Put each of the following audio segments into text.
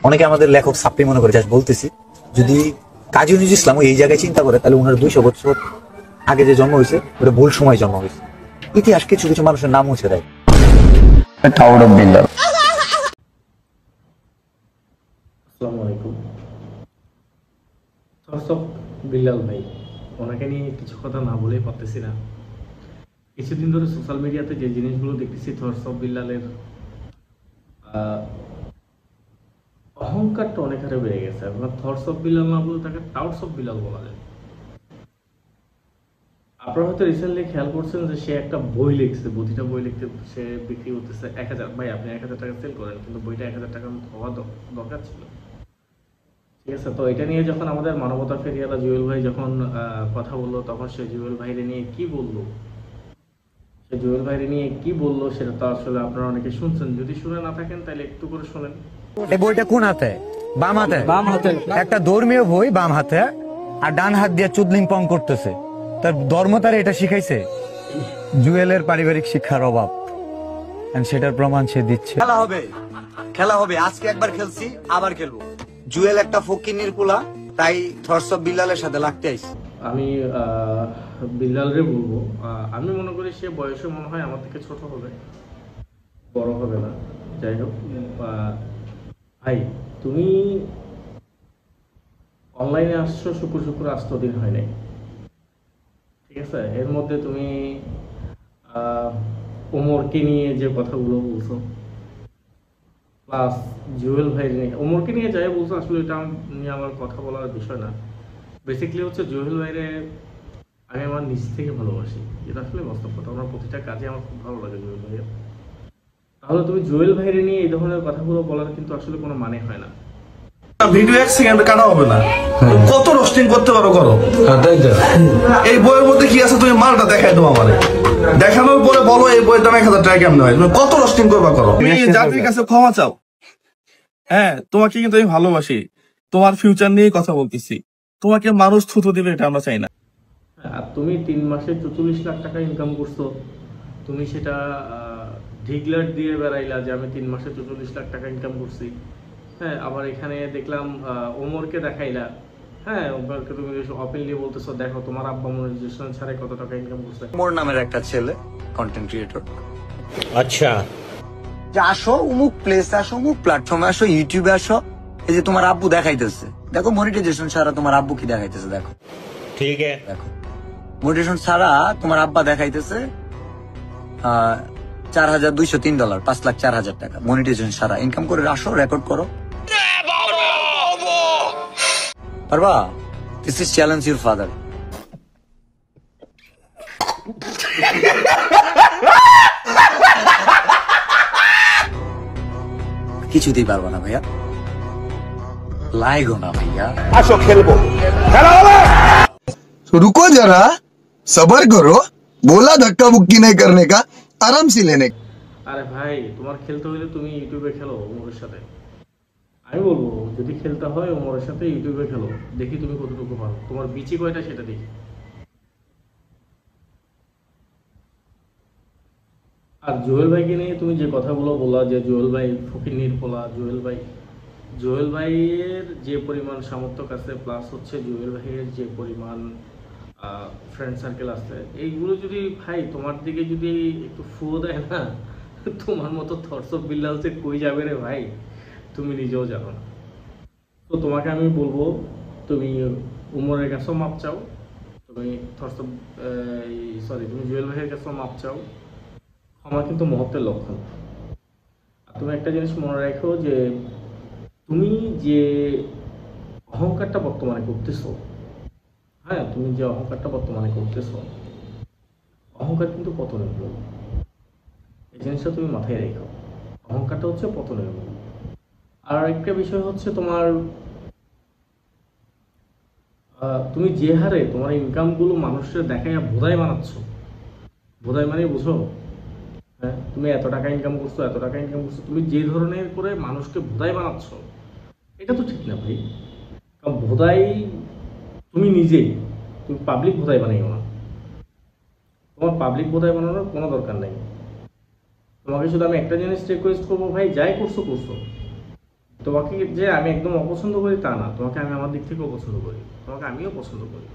অনেকে আমাদের লেখক সাপ্লি মনে করে, জাস্ট বলতেছি, যদি কাজী নজরুল ইসলাম এই জায়গায় চিন্তা করে তাহলে ওনার 200 বছর আগে যে জন্ম হয়েছে ওটা ভুল সময় জন্ম হয়েছে। ইতিহাস কিছু কিছু মানুষের নাম মুছে দেয়। আসসালামু আলাইকুম। থরসব বিল্লাল ভাই, ওনাকে নিয়ে কিছু কথা না বলেই পারতেছি না। কিছুদিন ধরে সোশ্যাল মিডিয়াতে যে জিনিসগুলো দেখতেছি, থরসব বিল্লালের অহংকারটা অনেক হারে বেড়ে গেছে। আপনার থরসব বিল্লাল না বলে তাকে টাউটস অফ বিল্লাল বলা যায়। আপনারা হয়তো রিসেন্টলি খেয়াল করছেন যে সে একটা বই লিখছে, প্রতিটা বই লিখতে সে বিক্রি করতেছে 1000। ভাই, আপনি 1000 টাকা সেল করেন, কিন্তু বইটা 1000 টাকার মতো হওয়া দরকার ছিল। ঠিক আছে, তো এটা নিয়ে যখন আমাদের মানবতা ফেরিয়ালা জুয়েল ভাই যখন কথা বললো, তখন সে জুয়েল ভাইরে নিয়ে কি বললো, সেটা তো আসলে আপনারা অনেকে শুনছেন। যদি শুনে না থাকেন তাহলে একটু করে শোনেন। এই বইটা কোন হাতে? বাম হাতে। বাম হাতে একটা ধর্মীয় বই, বাম হাতে, আর ডান হাত দিয়ে চুদলিং পং করতেছে। তার ধর্ম তার এটা শিখাইছে। জুয়েলের পারিবারিক শিক্ষার অভাব, সেটার প্রমাণ সে দিচ্ছে। খেলা হবে আজকে একবার খেলছি, আবার খেলবো। জুয়েল একটা ফকিন্নির পোলা, তাই থরসব বিল্লালের সাথে লাগতে আইছি। আমি বিল্লালরে বলবো, আমি মনে করি সে বয়সে মনে হয় আমার থেকে ছোট হবে, বড় হবে না। যাই হোক, ভাই তুমি অনলাইনে আসছো শুক্র আসতো দিন হয় নাই। ঠিক আছে, এর মধ্যে তুমি ওমরকে নিয়ে যে কথাগুলো বলছো, প্লাস জুয়েল ভাই নিয়ে, ওমরকে নিয়ে যাই বলছো, আসলে এটা নিয়ে আমার কথা বলার বিষয় না। বেসিক্যালি হচ্ছে জুয়েল ভাইরে আমি আমার নিজ থেকে ভালোবাসি, এটা আসলে বাস্তব কথা। আমার প্রতিটা কাজে আমার খুব ভালো লাগে জুয়েল ভাইয়ের। তাহলে তুমি জুয়েল ভাইরে নিয়ে এই ধরনের কথাগুলো বলার কিন্তু আসলে কোনো মানে হয় না। ভিডিও 1 সেকেন্ড কাটা হবে না, কত রোস্টিং করতে পারো করো। এই বইয়ের মধ্যে কি আছে তুমি মালটা দেখাই দাও আমারে, দেখানোর পরে বলো এই বইয়ের দাম 1000 টাকা কেমন হয়। তুমি কত রোস্টিং করবা করো। তুমি জাতির কাছে ক্ষমা চাও। হ্যাঁ, তোমাকে কিন্তু আমি ভালোবাসি, তোমার ফিউচার নিয়ে কথা বলতেছি। তোমাকে মানুষ থুতু দিবে এটা আমরা চাই না। আর তুমি 3 মাসে 44 লাখ টাকা ইনকাম করছো, তুমি সেটা ঢিগলার দিয়ে বেড়াইলা যে আমি 3 মাসে 44 লাখ টাকা ইনকাম করছি। হ্যাঁ, আবার এখানে দেখলাম ওমরকে দেখাইলা। হ্যাঁ, ওমরকে তুমি ওপেনলি বলতেছো, দেখো তোমার আব্বা মনিটাইজেশন ছাড়াই কত টাকা ইনকাম করছে। ওমর নামের একটা ছেলে, কন্টেন্ট ক্রিয়েটর। আচ্ছা, যে আসো অমুক প্লেসে, আসো অমুক প্ল্যাটফর্মে, আসো ইউটিউবে, আসো। এই যে তোমার আব্বু দেখাইতেছে, দেখো মনিটাইজেশন ছাড়া তোমার আব্বু কি দেখাইতেছে, দেখো। ঠিক আছে, দেখো মনিটাইজেশন ছাড়া তোমার আব্বা দেখাইতেছে $4203, $5,04,000 টাকা মনিটাইজেশন ছাড়া ইনকাম করে। আসো, রেকর্ড করো, পারবা? This is challenge your father. কিছুতেই পারবা না ভাইয়া, লাইগো না ভাইয়া। আসো খেলবো, খেলা হবে। रुको जरा, सबर करो, बोला धक्का मुक्की नहीं करने का, आराम से लेने का। আরে ভাই, তোমার খেলতে হলে তুমি ইউটিউবে খেলো ওমরের সাথে। আমি বলবো, যদি খেলতে হয় ওমরের সাথে ইউটিউবে খেলো, দেখি তুমি কতটুকু পারো, তোমার বিচি কয়টা সেটা দেখি। আর জুয়েল ভাইকে নিয়ে তুমি যে কথাগুলো বললা, যে জুয়েল ভাই ফকিন্নির পোলা, জুয়েল ভাইয়ের যে পরিমাণ সামর্থ্য আছে, প্লাস হচ্ছে জুয়েল ভাইয়ের যে পরিমাণ ফ্রেন্ড সার্কেল আছে, এইগুলো যদি ভাই তোমার দিকে যদি একটু ফুয়ো দেয় না, তোমার মতো থরসব বিল্লাল যে কই যাবে রে ভাই, তুমি নিজেও জানো না। তো তোমাকে আমি বলবো, তুমি উমরের কাছেও মাপ চাও, তুমি তুমি জুয়েল ভাইয়ের কাছেও মাপ চাও। ক্ষমা কিন্তু মহত্বের লক্ষণ। আর তুমি একটা জিনিস মনে রাখো, যে তুমি যে অহংকারটা বর্তমানে করতেছো, হ্যাঁ, তুমি যে অহংকারটা বর্তমানে করতেছো, অহংকার কিন্তু পতনের মূল। এই জিনিসটা তুমি মাথায় রেখো, অহংকারটা হচ্ছে পতনের মূল। আর একটা বিষয় হচ্ছে তোমার, তুমি যে হারে তোমার ইনকামগুলো মানুষের দেখাইয়া বোধাই বানাচ্ছ, বোধাই মানে বুঝো, হ্যাঁ, তুমি এত টাকা ইনকাম করছো, তুমি যে ধরনের করে মানুষকে বোধাই বানাচ্ছ, এটা তো ঠিক না ভাই। কারণ বোধাই তুমি নিজেই, তুমি পাবলিক বোধাই বানাইও না। তোমার পাবলিক বোধাই বানানোর কোনো দরকার নাই। তোমাকে শুধু আমি একটা জিনিস রিকোয়েস্ট করবো, ভাই যাই করছো, তোমাকে যে আমি একদম অপছন্দ করি তা না, তোমাকে আমি আমার দিক থেকেও পছন্দ করি, তোমাকে আমিও পছন্দ করি।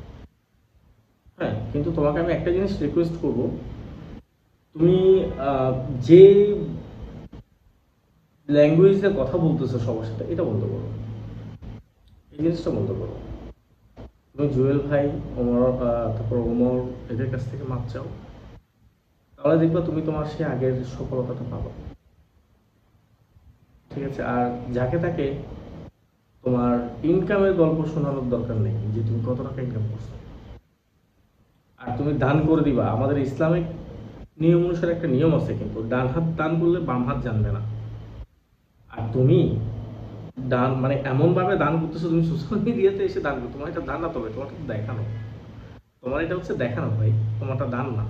হ্যাঁ, কিন্তু তোমাকে আমি একটা জিনিস রিকোয়েস্ট করব, তুমি যে ল্যাঙ্গুয়েজে কথা বলতেছো সবার সাথে, এটা বন্ধ করো, এই জিনিসটা বন্ধ করো। তুমি জুয়েল ভাই, ওমর, তারপর ওমর, এদের কাছ থেকে মাপ চাও, তাহলে দেখবা তুমি তোমার সে আগের সফলতাটা পাবা। ঠিক আছে? আর যাকে তাকে তোমার ইনকামের গল্প শোনানোর দরকার নেই যে তুমি কত টাকা ইনকাম করছো। আর তুমি দান করে দিবা, আমাদের ইসলামিক নিয়ম অনুসারে একটা নিয়ম আছে, কিন্তু ডান হাত দান করলে বাম হাত জানবে না। আর তুমি দান মানে এমন ভাবে দান করতেছো, তুমি সোশ্যাল মিডিয়াতে এসে দান করো, তোমার এটা দান না, তবে তোমার দেখানো, তোমার এটা হচ্ছে দেখানো ভাই, তোমারটা দান না।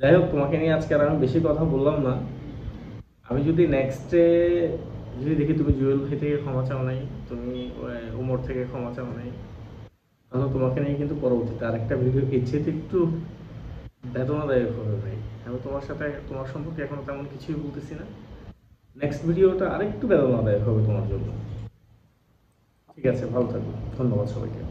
যাই হোক, তোমাকে নিয়ে আজকে আর আমি বেশি কথা বললাম না। আমি যদি নেক্সটে যদি দেখি তুমি জুয়েল ভাই থেকে ক্ষমা চাও নাই, তুমি উমর থেকে ক্ষমা চাও নাই, তাহলে তোমাকে নিয়ে কিন্তু পরবর্তীতে আরেকটা ভিডিও এর চেয়ে একটু বেদনাদায়ক হবে ভাই। আমি তোমার সাথে তোমার সম্পর্কে এখনো তেমন কিছুই বলতেছি না, নেক্সট ভিডিওটা আরেকটু বেদনাদায়ক হবে তোমার জন্য। ঠিক আছে, ভালো থাকো, ধন্যবাদ সবাইকে।